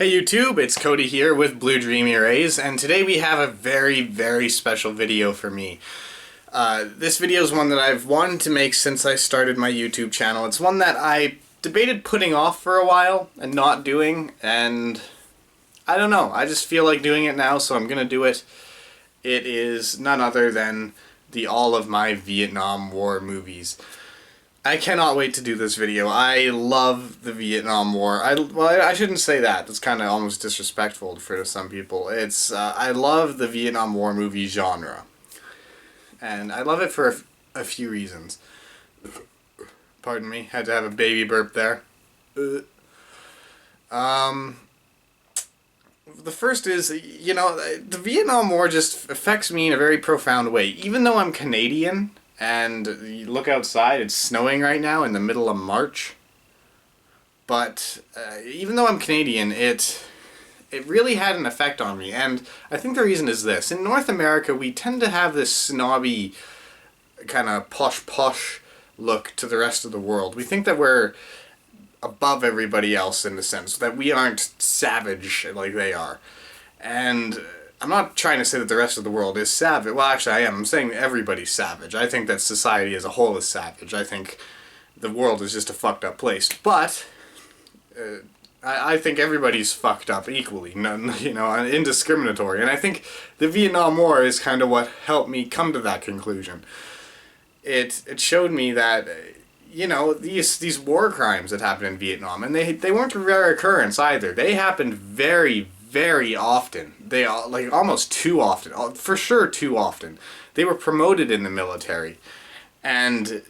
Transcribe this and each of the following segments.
Hey YouTube, it's Cody here with Blue Dreamy Rays, and today we have a very special video for me. This video is one that I've wanted to make since I started my YouTube channel. It's one that I debated putting off for a while and not doing, and I don't know, I just feel like doing it now, so I'm gonna do it. It is none other than all of my Vietnam War movies. I cannot wait to do this video. I love the Vietnam War. I shouldn't say that. That's kind of almost disrespectful for some people. I love the Vietnam War movie genre. And I love it for a few reasons. Pardon me. Had to have a baby burp there. The first is, the Vietnam War just affects me in a very profound way. Even though I'm Canadian, and you look outside, it's snowing right now in the middle of March. But even though I'm Canadian, it really had an effect on me. And I think the reason is this. In North America, we tend to have this snobby, kind of posh look to the rest of the world. We think that we're above everybody else in the sense that we aren't savage like they are. And I'm not trying to say that the rest of the world is savage. Well, actually, I am. I'm saying everybody's savage. I think that society as a whole is savage. I think the world is just a fucked up place. But I think everybody's fucked up equally, indiscriminatory. And I think the Vietnam War is kind of what helped me come to that conclusion. It showed me that, these war crimes that happened in Vietnam, and they weren't a rare occurrence either. They happened very often. They like almost too often. For sure too often. They were promoted in the military. And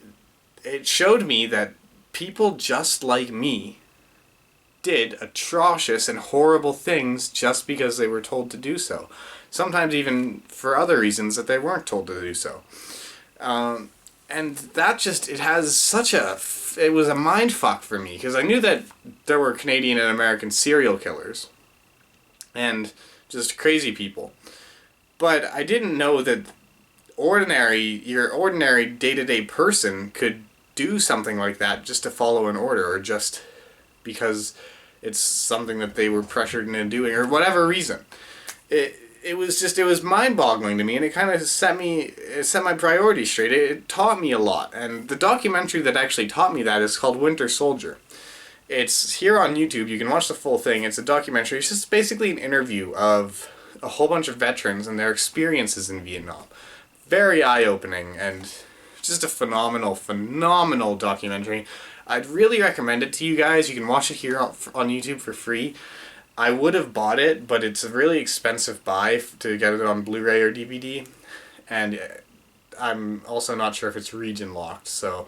it showed me that people just like me did atrocious and horrible things just because they were told to do so. Sometimes even for other reasons that they weren't told to do so. And that just, it was a mind fuck for me, because I knew that there were Canadian and American serial killers and just crazy people. But I didn't know that your ordinary day-to-day person could do something like that just to follow an order, or just because it's something that they were pressured into doing, or whatever reason. It was mind-boggling to me, and it kind of set my priorities straight. It taught me a lot, and the documentary that actually taught me that is called Winter Soldier. It's here on YouTube. You can watch the full thing. It's a documentary. It's just basically an interview of a whole bunch of veterans and their experiences in Vietnam. Very eye-opening, and just a phenomenal documentary. I'd really recommend it to you guys. You can watch it here on YouTube for free. I would have bought it, but it's a really expensive buy to get it on Blu-ray or DVD. And I'm also not sure if it's region locked, so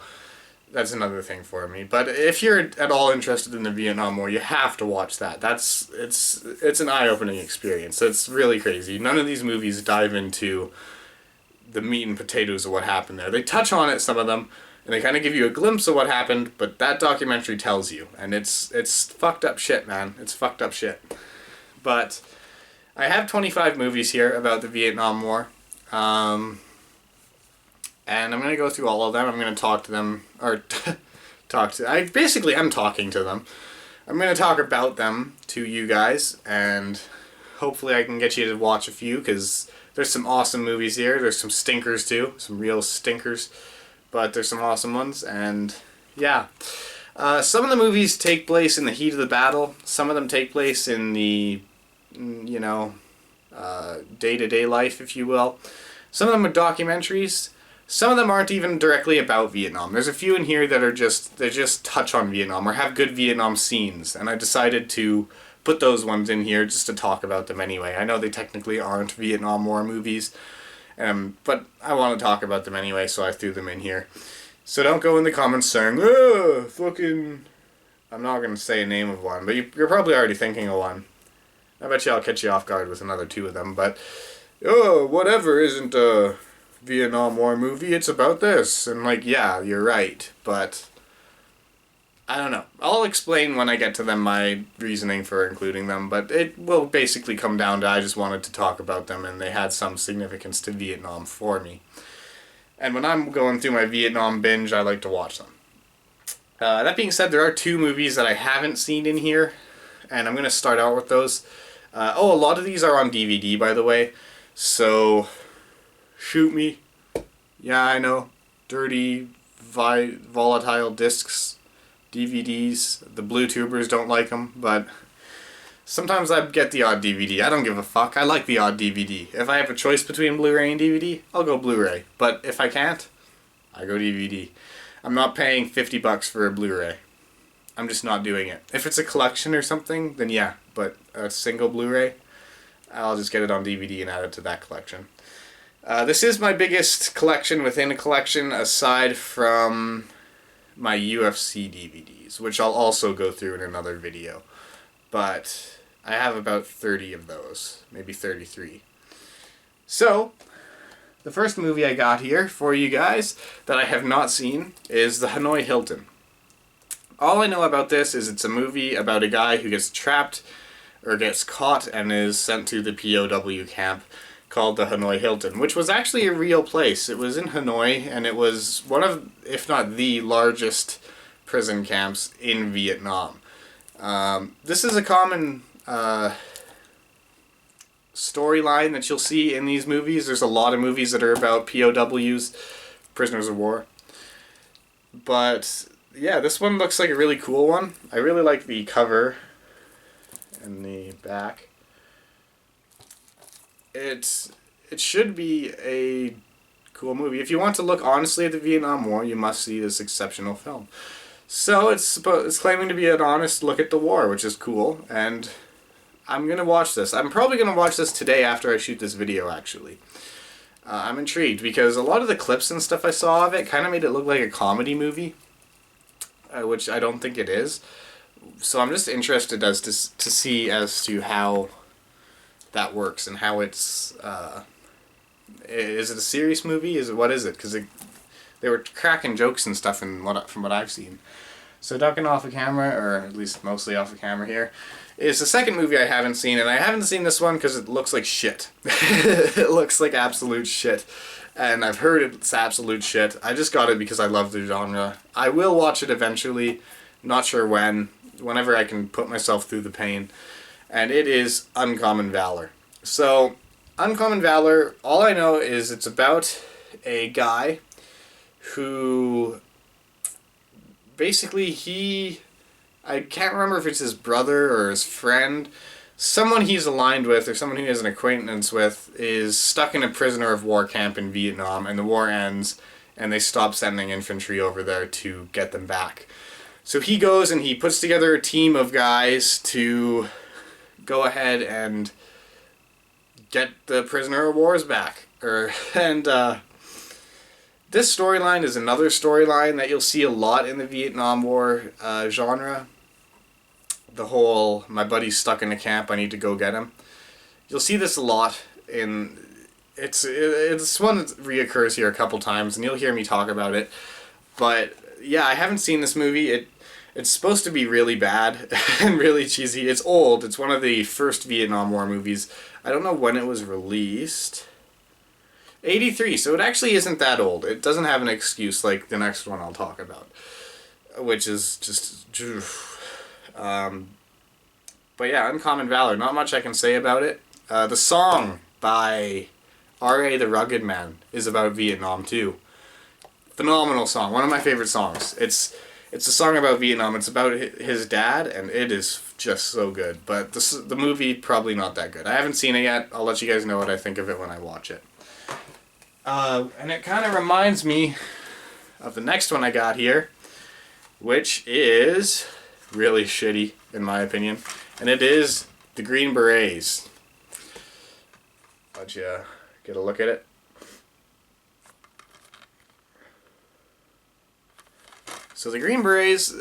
that's another thing for me. But if you're at all interested in the Vietnam War, you have to watch that. It's an eye-opening experience. It's really crazy. None of these movies dive into the meat and potatoes of what happened there. They touch on it, some of them, and they kind of give you a glimpse of what happened, but that documentary tells you. And it's fucked up shit, man. It's fucked up shit. But I have 25 movies here about the Vietnam War. And I'm going to go through all of them. I'm going to talk to them, or I'm talking to them. I'm going to talk about them to you guys, and hopefully I can get you to watch a few, because there's some awesome movies here. There's some stinkers too, some real stinkers, but there's some awesome ones, and yeah. Some of the movies take place in the heat of the battle. Some of them take place in the, day-to-day life, if you will. Some of them are documentaries. Some of them aren't even directly about Vietnam. There's a few in here that they just touch on Vietnam or have good Vietnam scenes, and I decided to put those ones in here just to talk about them anyway. I know they technically aren't Vietnam War movies, but I want to talk about them anyway, so I threw them in here. So don't go in the comments saying, fucking... I'm not going to say a name of one, but you're probably already thinking of one. I bet you I'll catch you off guard with another two of them, but... whatever isn't a Vietnam War movie, it's about this. And yeah, you're right, but I don't know. I'll explain when I get to them my reasoning for including them, but it will basically come down to I just wanted to talk about them, and they had some significance to Vietnam for me. And when I'm going through my Vietnam binge, I like to watch them. That being said, there are two movies that I haven't seen in here, and I'm going to start out with those. A lot of these are on DVD, by the way, so shoot me. Yeah, I know. Dirty, volatile discs, DVDs. The blue tubers don't like them, but sometimes I get the odd DVD. I don't give a fuck. I like the odd DVD. If I have a choice between Blu-ray and DVD, I'll go Blu-ray. But if I can't, I go DVD. I'm not paying $50 for a Blu-ray. I'm just not doing it. If it's a collection or something, then yeah. But a single Blu-ray, I'll just get it on DVD and add it to that collection. This is my biggest collection within a collection, aside from my UFC DVDs, which I'll also go through in another video. But I have about 30 of those, maybe 33. So, the first movie I got here for you guys that I have not seen is the Hanoi Hilton. All I know about this is it's a movie about a guy who gets trapped or gets caught and is sent to the POW camp called the Hanoi Hilton, which was actually a real place. It was in Hanoi, and it was one of, if not the largest prison camps in Vietnam. This is a common storyline that you'll see in these movies. There's a lot of movies that are about POWs, prisoners of war. But yeah, this one looks like a really cool one. I really like the cover and the back. It should be a cool movie. If you want to look honestly at the Vietnam War, you must see this exceptional film. So it's claiming to be an honest look at the war, which is cool, and I'm going to watch this. I'm probably going to watch this today after I shoot this video, actually. I'm intrigued, because a lot of the clips and stuff I saw of it kind of made it look like a comedy movie, which I don't think it is. So I'm just interested as to see as to how that works and how it's is it a serious movie? What is it? Because they were cracking jokes and stuff from what I've seen. So ducking off the camera, or at least mostly off the camera here, is the second movie I haven't seen, and I haven't seen this one because it looks like shit. It looks like absolute shit, and I've heard it's absolute shit. I just got it because I love the genre. I will watch it eventually, not sure when, whenever I can put myself through the pain. And it is Uncommon Valor. So, Uncommon Valor, all I know is it's about a guy who, basically I can't remember if it's his brother or his friend, someone he's aligned with or someone he has an acquaintance with is stuck in a prisoner of war camp in Vietnam, and the war ends and they stop sending infantry over there to get them back. So he goes and he puts together a team of guys to go ahead and get the prisoner of wars back. This storyline is another storyline that you'll see a lot in the Vietnam War genre. The whole, my buddy's stuck in a camp, I need to go get him. You'll see this a lot in, it's one that reoccurs here a couple times, and you'll hear me talk about it. But yeah, I haven't seen this movie. It's supposed to be really bad and really cheesy. It's old. It's one of the first Vietnam War movies. I don't know when it was released. 83, so it actually isn't that old. It doesn't have an excuse like the next one I'll talk about, which is just... but yeah, Uncommon Valor. Not much I can say about it. The song by R.A. the Rugged Man is about Vietnam too. Phenomenal song. One of my favorite songs. It's a song about Vietnam. It's about his dad, and it is just so good. But the movie, probably not that good. I haven't seen it yet. I'll let you guys know what I think of it when I watch it. And it kind of reminds me of the next one I got here, which is really shitty, in my opinion. And it is the Green Berets. Let you get a look at it. So the Green Berets,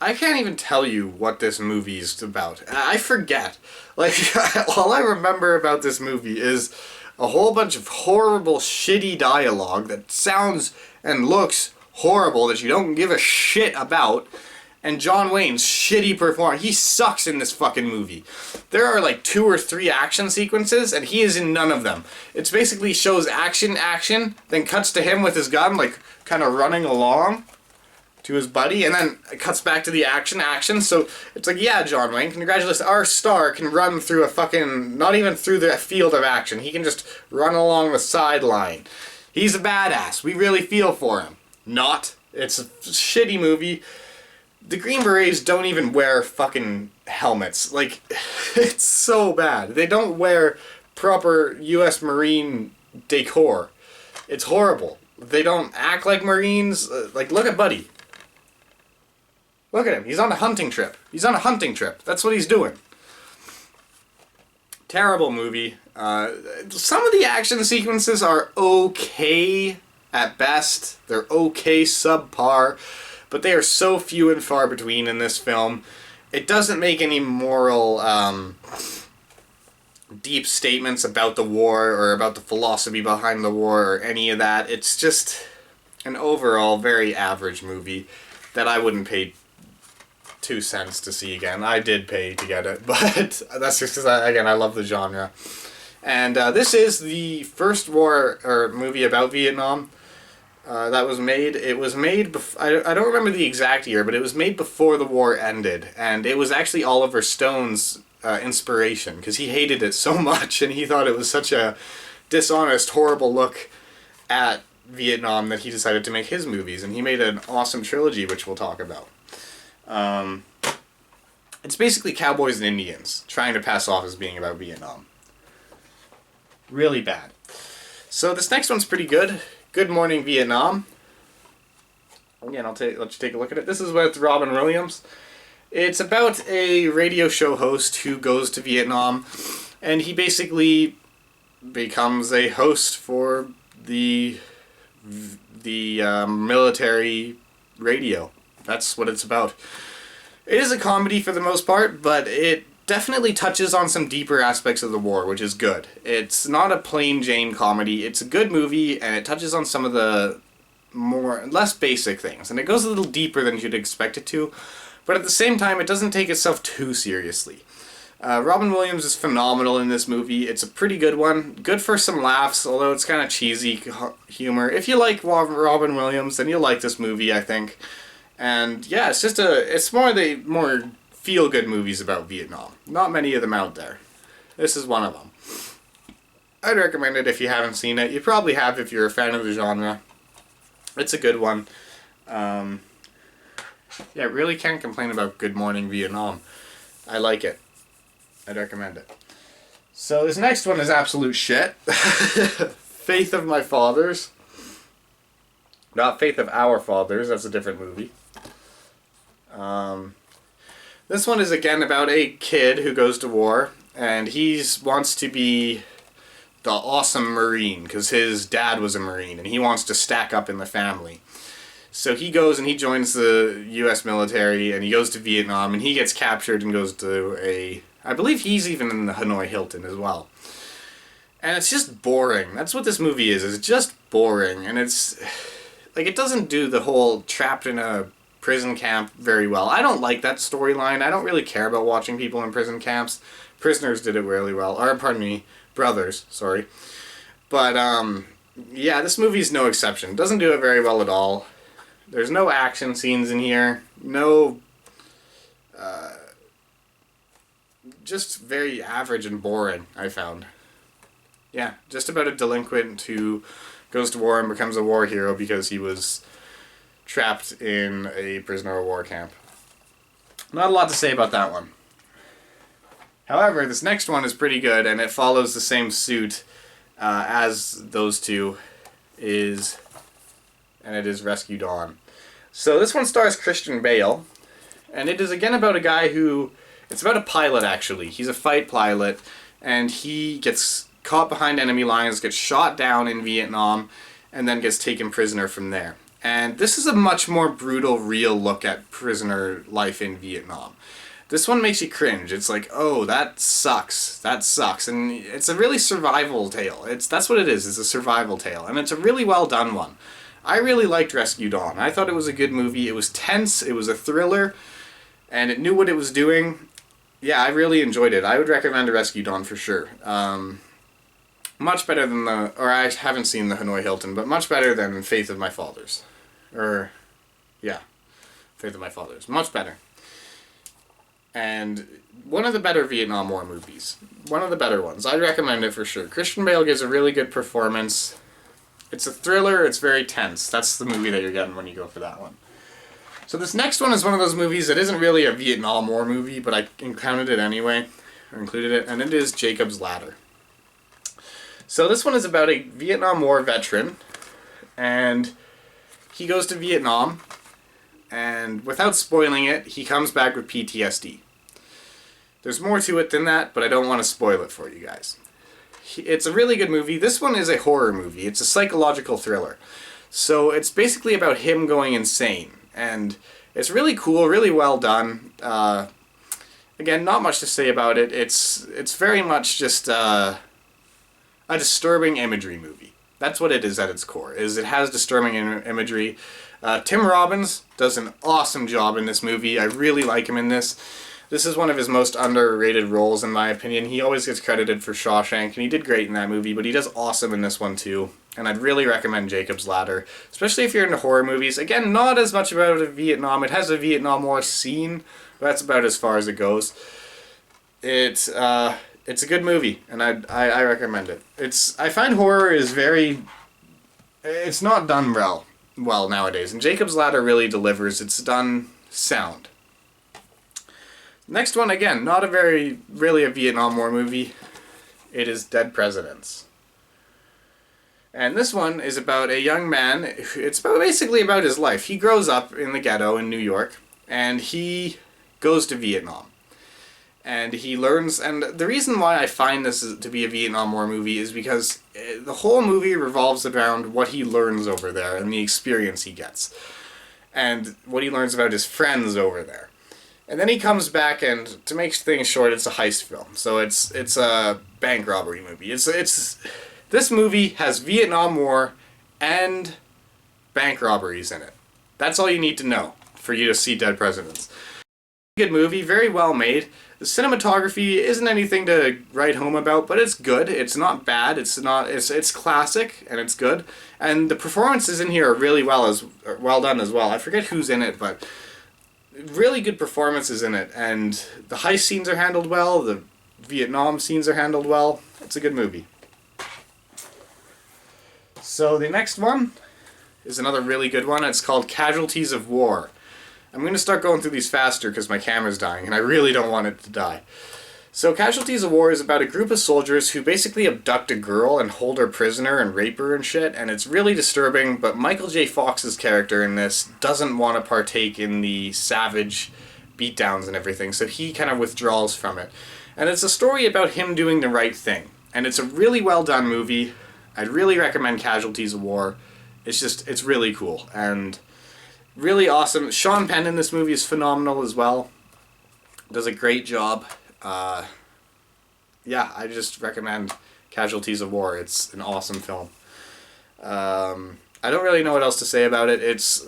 I can't even tell you what this movie is about. I forget. Like, all I remember about this movie is a whole bunch of horrible, shitty dialogue that sounds and looks horrible that you don't give a shit about, and John Wayne's shitty performance. He sucks in this fucking movie. There are like 2 or 3 action sequences, and he is in none of them. It's basically shows action, then cuts to him with his gun, like, kind of running along, to his buddy, and then it cuts back to the action. So it's like, yeah, John Wayne, congratulations. Our star can run through a fucking, not even through the field of action. He can just run along the sideline. He's a badass. We really feel for him. Not. It's a shitty movie. The Green Berets don't even wear fucking helmets. Like, it's so bad. They don't wear proper U.S. Marine decor. It's horrible. They don't act like Marines. Like, look at Buddy. Look at him. He's on a hunting trip. That's what he's doing. Terrible movie. Some of the action sequences are okay at best. They're okay subpar. But they are so few and far between in this film. It doesn't make any moral, deep statements about the war or about the philosophy behind the war or any of that. It's just an overall very average movie that I wouldn't pay 2 cents to see again. I did pay to get it, but that's just because, I love the genre. And this is the first war or movie about Vietnam that was made. It was made, I don't remember the exact year, but it was made before the war ended. And it was actually Oliver Stone's inspiration, because he hated it so much and he thought it was such a dishonest, horrible look at Vietnam that he decided to make his movies. And he made an awesome trilogy, which we'll talk about. It's basically cowboys and Indians trying to pass off as being about Vietnam. Really bad. So this next one's pretty good. Good Morning Vietnam. Again, let you take a look at it. This is with Robin Williams. It's about a radio show host who goes to Vietnam, and he basically becomes a host for the military radio. That's what it's about. It is a comedy for the most part, but it definitely touches on some deeper aspects of the war, which is good. It's not a plain Jane comedy. It's a good movie, and it touches on some of the less basic things. And it goes a little deeper than you'd expect it to, but at the same time, it doesn't take itself too seriously. Robin Williams is phenomenal in this movie. It's a pretty good one. Good for some laughs, although it's kind of cheesy humor. If you like Robin Williams, then you'll like this movie, I think. And yeah, it's more feel-good movies about Vietnam. Not many of them out there. This is one of them. I'd recommend it if you haven't seen it. You probably have if you're a fan of the genre. It's a good one. Yeah, really can't complain about Good Morning Vietnam. I like it. I'd recommend it. So this next one is absolute shit. Faith of My Fathers. Not Faith of Our Fathers, that's a different movie. This one is again about a kid who goes to war, and he wants to be the awesome Marine, because his dad was a Marine, and he wants to stack up in the family. So he goes and he joins the U.S. military, and he goes to Vietnam, and he gets captured and goes to I believe he's even in the Hanoi Hilton as well. And it's just boring. That's what this movie is. It's just boring, and it's like, it doesn't do the whole trapped in a prison camp very well. I don't like that storyline. I don't really care about watching people in prison camps. Prisoners did it really well. Or, pardon me, Brothers, sorry. But, yeah, this movie's no exception. It doesn't do it very well at all. There's no action scenes in here. No, just very average and boring, I found. Yeah, just about a delinquent who goes to war and becomes a war hero because he was trapped in a prisoner of war camp. Not a lot to say about that one. However, this next one is pretty good, and it follows the same suit as those two, and it is Rescue Dawn. So this one stars Christian Bale, and it is again about a guy it's about a pilot actually. He's a fight pilot, and he gets caught behind enemy lines, gets shot down in Vietnam, and then gets taken prisoner from there. And this is a much more brutal, real look at prisoner life in Vietnam. This one makes you cringe. It's like, oh, that sucks. That sucks. And it's a really survival tale. That's what it is. It's a survival tale. And it's a really well done one. I really liked Rescue Dawn. I thought it was a good movie. It was tense. It was a thriller. And it knew what it was doing. Yeah, I really enjoyed it. I would recommend Rescue Dawn for sure. Much better than I haven't seen the Hanoi Hilton, but much better than Faith of My Fathers. Yeah. Faith of My Fathers. Much better. And one of the better Vietnam War movies. One of the better ones. I'd recommend it for sure. Christian Bale gives a really good performance. It's a thriller. It's very tense. That's the movie that you're getting when you go for that one. So this next one is one of those movies that isn't really a Vietnam War movie, but I included it anyway, or included it, and it is Jacob's Ladder. So this one is about a Vietnam War veteran, and he goes to Vietnam, and without spoiling it, he comes back with PTSD. There's more to it than that, but I don't want to spoil it for you guys. It's a really good movie. This one is a horror movie. It's a psychological thriller. So it's basically about him going insane. And it's really cool, really well done. Again, not much to say about it. It's very much just a disturbing imagery movie. That's what it is at its core. It has disturbing imagery. Tim Robbins does an awesome job in this movie. I really like him in this. This is one of his most underrated roles, in my opinion. He always gets credited for Shawshank, and he did great in that movie, but he does awesome in this one too. And I'd really recommend Jacob's Ladder, especially if you're into horror movies. Again, not as much about Vietnam. It has a Vietnam War scene, but that's about as far as it goes. It's a good movie, and I recommend it. I find horror is it's not done well nowadays, and Jacob's Ladder really delivers. It's done sound. Next one, again, not really a Vietnam War movie. It is Dead Presidents. And this one is about a young man. It's basically about his life. He grows up in the ghetto in New York, and he goes to Vietnam. And he learns, and the reason why I find this to be a Vietnam War movie is because the whole movie revolves around what he learns over there and the experience he gets. And what he learns about his friends over there. And then he comes back, and to make things short, it's a heist film. So it's a bank robbery movie. This movie has Vietnam War and bank robberies in it. That's all you need to know for you to see Dead Presidents. Good movie, very well made. The cinematography isn't anything to write home about, but it's good. It's not bad. It's classic, and it's good. And the performances in here are really well done as well. I forget who's in it, but really good performances in it. And the heist scenes are handled well. The Vietnam scenes are handled well. It's a good movie. So the next one is another really good one. It's called Casualties of War. I'm going to start going through these faster because my camera's dying, and I really don't want it to die. So Casualties of War is about a group of soldiers who basically abduct a girl and hold her prisoner and rape her and shit, and it's really disturbing, but Michael J. Fox's character in this doesn't want to partake in the savage beatdowns and everything, so he kind of withdraws from it. And it's a story about him doing the right thing. And it's a really well done movie. I'd really recommend Casualties of War. It's really cool and really awesome. Sean Penn in this movie is phenomenal as well. Does a great job. Yeah, I just recommend Casualties of War. It's an awesome film. I don't really know what else to say about it. It's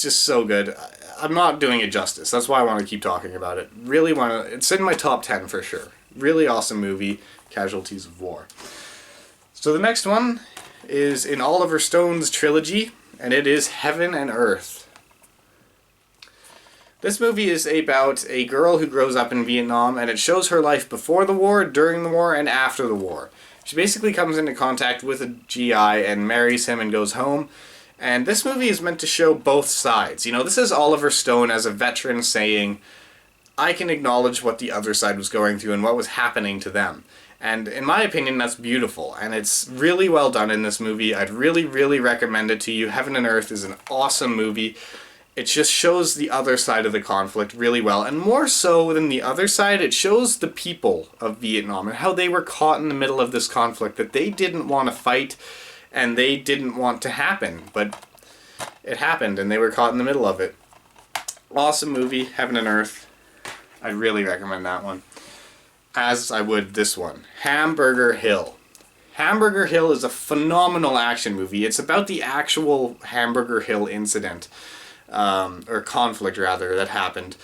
just so good. I'm not doing it justice. That's why I want to keep talking about it. It's in my top 10 for sure. Really awesome movie, Casualties of War. So the next one is in Oliver Stone's trilogy, and it is Heaven and Earth. This movie is about a girl who grows up in Vietnam, and it shows her life before the war, during the war, and after the war. She basically comes into contact with a GI and marries him and goes home. And this movie is meant to show both sides. You know, this is Oliver Stone as a veteran saying, I can acknowledge what the other side was going through and what was happening to them. And in my opinion, that's beautiful. And it's really well done in this movie. I'd really, really recommend it to you. Heaven and Earth is an awesome movie. It just shows the other side of the conflict really well. And more so than the other side, it shows the people of Vietnam and how they were caught in the middle of this conflict that they didn't want to fight and they didn't want to happen. But it happened and they were caught in the middle of it. Awesome movie, Heaven and Earth. I'd really recommend that one. As I would this one, Hamburger Hill. Hamburger Hill is a phenomenal action movie. It's about the actual Hamburger Hill incident, or conflict rather, that happened.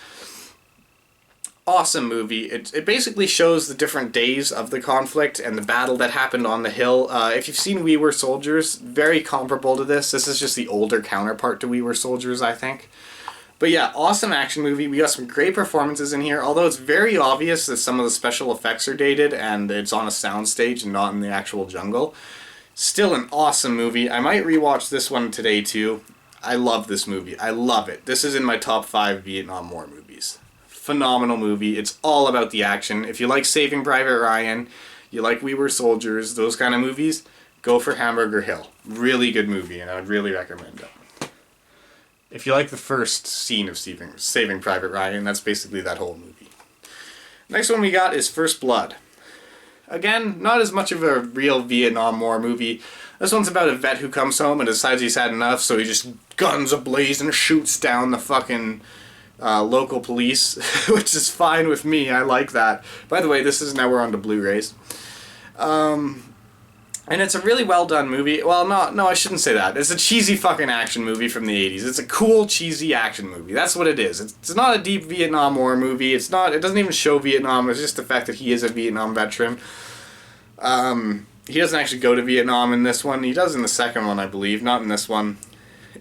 Awesome movie. It basically shows the different days of the conflict and the battle that happened on the hill. If you've seen We Were Soldiers, very comparable to this. This is just the older counterpart to We Were Soldiers, I think. But yeah, awesome action movie. We got some great performances in here, although it's very obvious that some of the special effects are dated and it's on a soundstage and not in the actual jungle. Still an awesome movie. I might rewatch this one today too. I love this movie. I love it. This is in my top 5 Vietnam War movies. Phenomenal movie. It's all about the action. If you like Saving Private Ryan, you like We Were Soldiers, those kind of movies, go for Hamburger Hill. Really good movie, and I would really recommend it. If you like the first scene of Saving Private Ryan, that's basically that whole movie. Next one we got is First Blood. Again, not as much of a real Vietnam War movie. This one's about a vet who comes home and decides he's had enough, so he just guns ablaze and shoots down the fucking local police, which is fine with me. I like that. By the way, now we're on to Blu-rays. And it's a really well done movie. Well, no, I shouldn't say that. It's a cheesy fucking action movie from the 80s. It's a cool, cheesy action movie. That's what it is. It's not a deep Vietnam War movie. It doesn't even show Vietnam. It's just the fact that he is a Vietnam veteran. He doesn't actually go to Vietnam in this one. He does in the second one, I believe. Not in this one.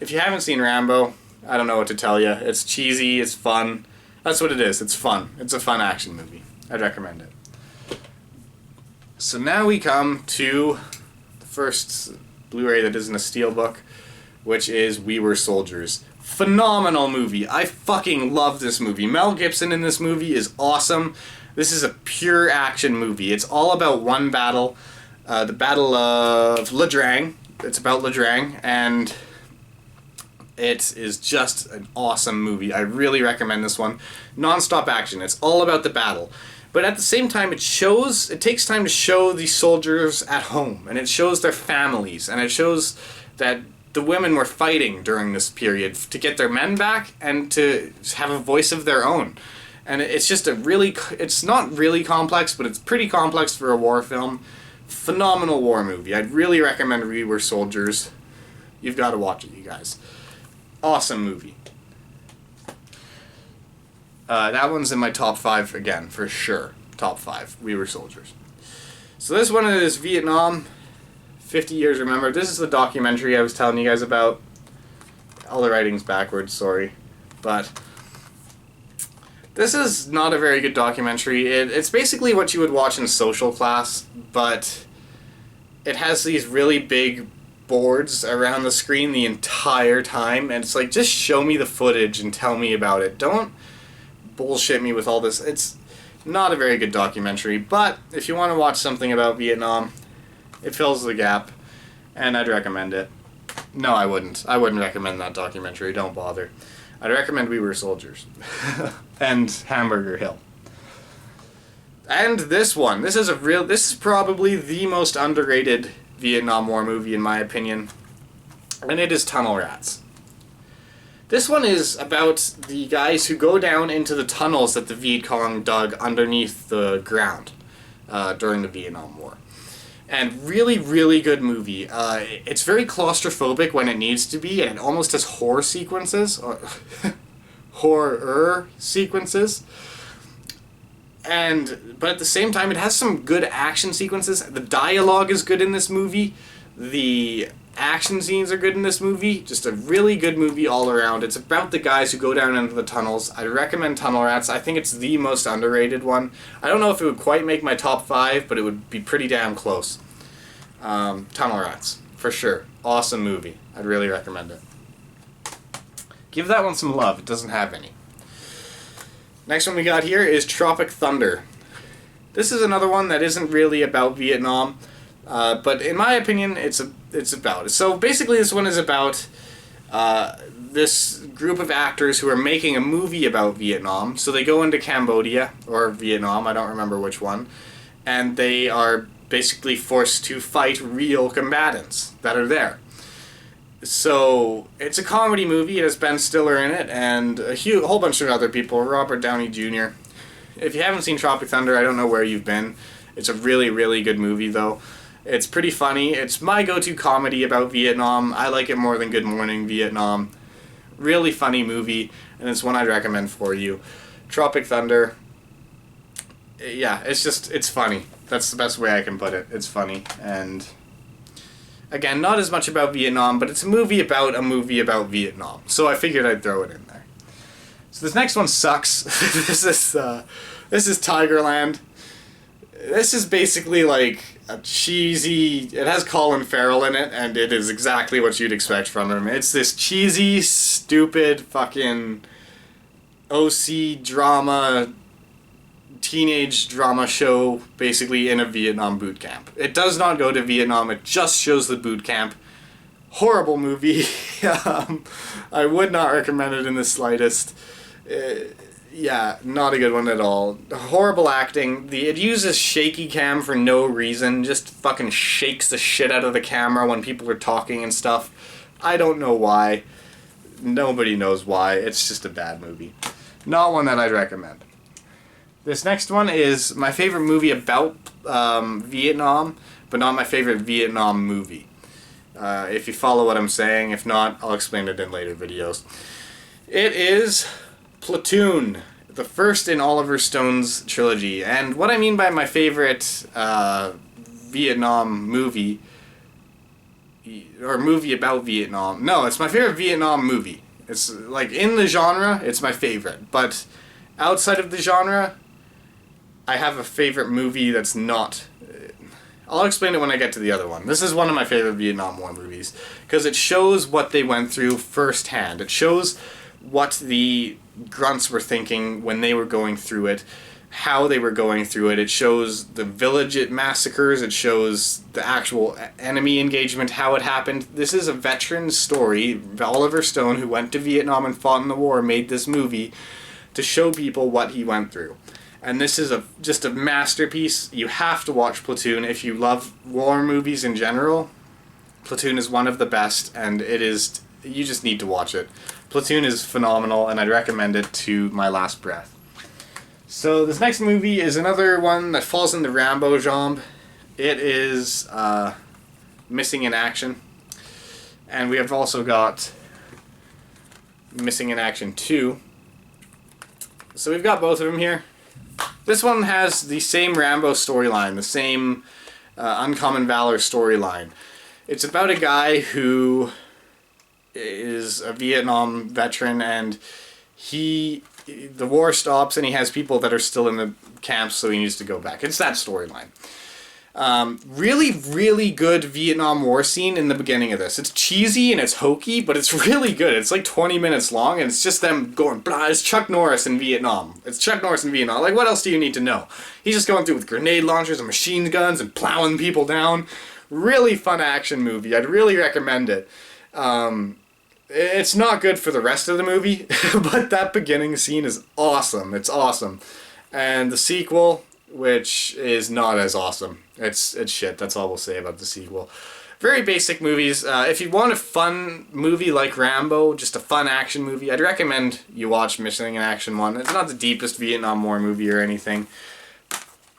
If you haven't seen Rambo, I don't know what to tell you. It's cheesy. It's fun. That's what it is. It's fun. It's a fun action movie. I'd recommend it. So now we come to the first Blu-ray that isn't a steelbook, which is We Were Soldiers. Phenomenal movie. I fucking love this movie. Mel Gibson in this movie is awesome. This is a pure action movie. It's all about one battle, the Battle of Le Drang. It's about Le Drang, and it is just an awesome movie. I really recommend this one. Non-stop action. It's all about the battle. But at the same time, it takes time to show the soldiers at home, and it shows their families, and it shows that the women were fighting during this period to get their men back and to have a voice of their own. And it's just it's not really complex, but it's pretty complex for a war film. Phenomenal war movie. I'd really recommend We Were Soldiers. You've got to watch it, you guys. Awesome movie. That one's in my top 5 again, for sure. Top 5. We Were Soldiers. So this one is Vietnam. 50 Years Remembered. This is the documentary I was telling you guys about. All the writing's backwards, sorry. But this is not a very good documentary. It's basically what you would watch in social class, but it has these really big boards around the screen the entire time, and it's like, just show me the footage and tell me about it. Don't bullshit me with all this. It's not a very good documentary, but if you want to watch something about Vietnam, it fills the gap, and I'd recommend it. No, I wouldn't. I wouldn't recommend that documentary. Don't bother. I'd recommend We Were Soldiers. And Hamburger Hill. And this one. This is probably the most underrated Vietnam War movie in my opinion. And it is Tunnel Rats. This one is about the guys who go down into the tunnels that the Viet Cong dug underneath the ground during the Vietnam War. And really, really good movie. It's very claustrophobic when it needs to be, and it almost has horror sequences. Horror sequences. But at the same time, it has some good action sequences. The dialogue is good in this movie. The action scenes are good in this movie. Just a really good movie all around. It's about the guys who go down into the tunnels. I recommend Tunnel Rats. I think it's the most underrated one. I don't know if it would quite make my top 5, but it would be pretty damn close. Tunnel Rats, for sure. Awesome movie. I'd really recommend it. Give that one some love. It doesn't have any. Next one we got here is Tropic Thunder. This is another one that isn't really about Vietnam, but in my opinion, it's about it. So basically, this one is about this group of actors who are making a movie about Vietnam. So they go into Cambodia, or Vietnam, I don't remember which one, and they are basically forced to fight real combatants that are there. So it's a comedy movie. It has Ben Stiller in it and a whole bunch of other people. Robert Downey Jr. If you haven't seen Tropic Thunder, I don't know where you've been. It's a really, really good movie, though. It's pretty funny. It's my go-to comedy about Vietnam. I like it more than Good Morning Vietnam. Really funny movie, and it's one I'd recommend for you. Tropic Thunder. Yeah, it's funny. That's the best way I can put it. It's funny, and again, not as much about Vietnam, but it's a movie about Vietnam. So I figured I'd throw it in there. So this next one sucks. This is Tigerland. This is basically like a cheesy... It has Colin Farrell in it, and it is exactly what you'd expect from him. It's this cheesy, stupid, fucking OC drama, teenage drama show, basically in a Vietnam boot camp. It does not go to Vietnam, it just shows the boot camp. Horrible movie. I would not recommend it in the slightest. Yeah, not a good one at all. Horrible acting. It uses shaky cam for no reason. Just fucking shakes the shit out of the camera when people are talking and stuff. I don't know why. Nobody knows why. It's just a bad movie. Not one that I'd recommend. This next one is my favorite movie about Vietnam, but not my favorite Vietnam movie. If you follow what I'm saying. If not, I'll explain it in later videos. It is Platoon, the first in Oliver Stone's trilogy. And what I mean by my favorite Vietnam movie, or movie about Vietnam, no, it's my favorite Vietnam movie. It's like in the genre, it's my favorite. But outside of the genre, I have a favorite movie that's not... I'll explain it when I get to the other one. This is one of my favorite Vietnam War movies, because it shows what they went through firsthand. It shows what the grunts were thinking when they were going through it, how they were going through it. It shows the village massacres. It shows the actual enemy engagement, how it happened. This is a veteran's story. Oliver Stone, who went to Vietnam and fought in the war, made this movie to show people what he went through. And this is just a masterpiece. You have to watch Platoon if you love war movies in general. Platoon is one of the best, and you just need to watch it. Platoon is phenomenal, and I'd recommend it to my last breath. So this next movie is another one that falls in the Rambo genre. It is Missing in Action. And we have also got Missing in Action 2. So we've got both of them here. This one has the same Rambo storyline, the same Uncommon Valor storyline. It's about a guy who is a Vietnam veteran, and the war stops and he has people that are still in the camps, so he needs to go back. It's that storyline. Really, really good Vietnam War scene in the beginning of this. It's cheesy and it's hokey, but it's really good. It's like 20 minutes long, and it's just them going, blah, it's Chuck Norris in Vietnam. It's Chuck Norris in Vietnam. Like, what else do you need to know? He's just going through with grenade launchers and machine guns and plowing people down. Really fun action movie. I'd really recommend it. It's not good for the rest of the movie, but that beginning scene is awesome. It's awesome. And the sequel, which is not as awesome. It's shit. That's all we'll say about the sequel. Very basic movies. If you want a fun movie like Rambo, just a fun action movie, I'd recommend you watch Missing in Action 1. It's not the deepest Vietnam War movie or anything,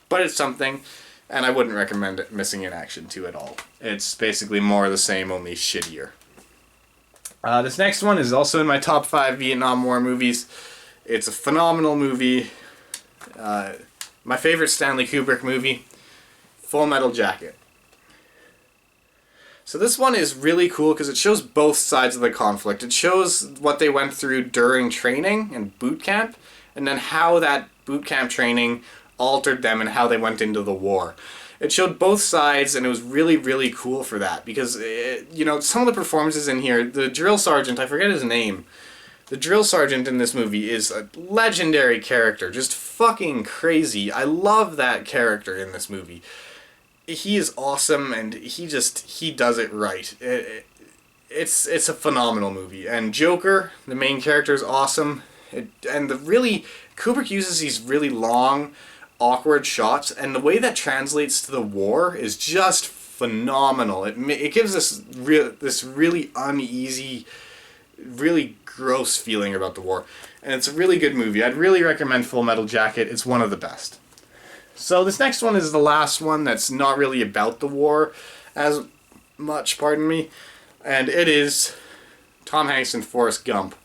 but it's something. And I wouldn't recommend Missing in Action 2 at all. It's basically more of the same, only shittier. This next one is also in my top 5 Vietnam War movies. It's a phenomenal movie. My favorite Stanley Kubrick movie, Full Metal Jacket. So this one is really cool because it shows both sides of the conflict. It shows what they went through during training and boot camp, and then how that boot camp training altered them and how they went into the war. It showed both sides, and it was really, really cool for that because, some of the performances in here, the drill sergeant, I forget his name, the drill sergeant in this movie is a legendary character, just fucking crazy. I love that character in this movie. He is awesome, and he does it right. It's a phenomenal movie. And Joker, the main character, is awesome. Kubrick uses these really long, awkward shots, and the way that translates to the war is just phenomenal. It gives us this really uneasy, really gross feeling about the war. And it's a really good movie. I'd really recommend Full Metal Jacket. It's one of the best. So this next one is the last one that's not really about the war as much, pardon me. And it is Tom Hanks and Forrest Gump.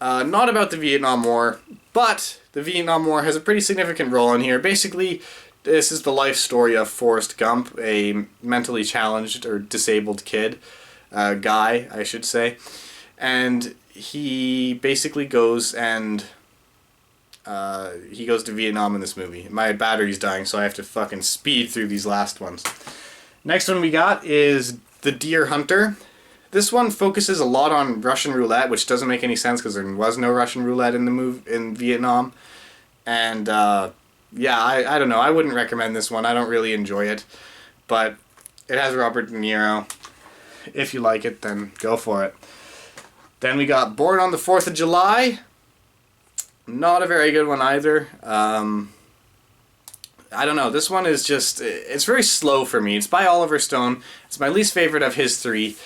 Not about the Vietnam War, but the Vietnam War has a pretty significant role in here. Basically, this is the life story of Forrest Gump, a mentally challenged or disabled guy, I should say. And he basically goes and he goes to Vietnam in this movie. My battery's dying, so I have to fucking speed through these last ones. Next one we got is The Deer Hunter. This one focuses a lot on Russian roulette, which doesn't make any sense because there was no Russian roulette in Vietnam. And yeah, I don't know. I wouldn't recommend this one. I don't really enjoy it, but it has Robert De Niro. If you like it, then go for it. Then we got Born on the 4th of July. Not a very good one either. I don't know. This one is just, it's very slow for me. It's by Oliver Stone. It's my least favorite of his three.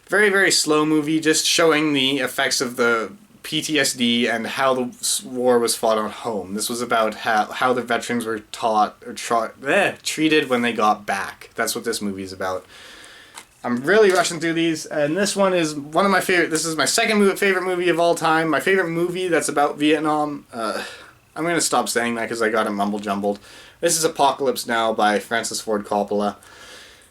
Very, very slow movie, just showing the effects of the PTSD and how the war was fought at home. This was about how the veterans were treated when they got back. That's what this movie is about. I'm really rushing through these, and this one is one of my favorite. This is my second favorite movie of all time. My favorite movie that's about Vietnam. I'm going to stop saying that because I got it mumble jumbled. This is Apocalypse Now by Francis Ford Coppola.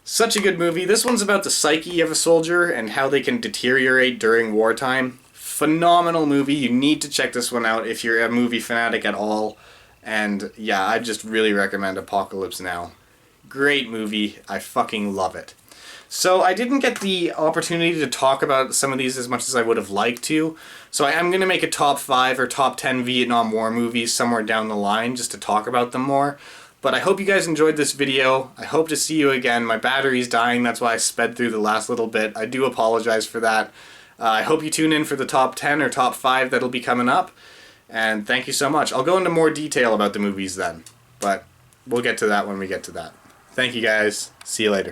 Such a good movie. This one's about the psyche of a soldier and how they can deteriorate during wartime. Phenomenal movie. You need to check this one out if you're a movie fanatic at all. And yeah, I just really recommend Apocalypse Now. Great movie. I fucking love it. So I didn't get the opportunity to talk about some of these as much as I would have liked to. So I am going to make a top 5 or top 10 Vietnam War movies somewhere down the line just to talk about them more. But I hope you guys enjoyed this video. I hope to see you again. My battery's dying, that's why I sped through the last little bit. I do apologize for that. I hope you tune in for the top 10 or top 5 that'll be coming up. And thank you so much. I'll go into more detail about the movies then. But we'll get to that when we get to that. Thank you guys. See you later.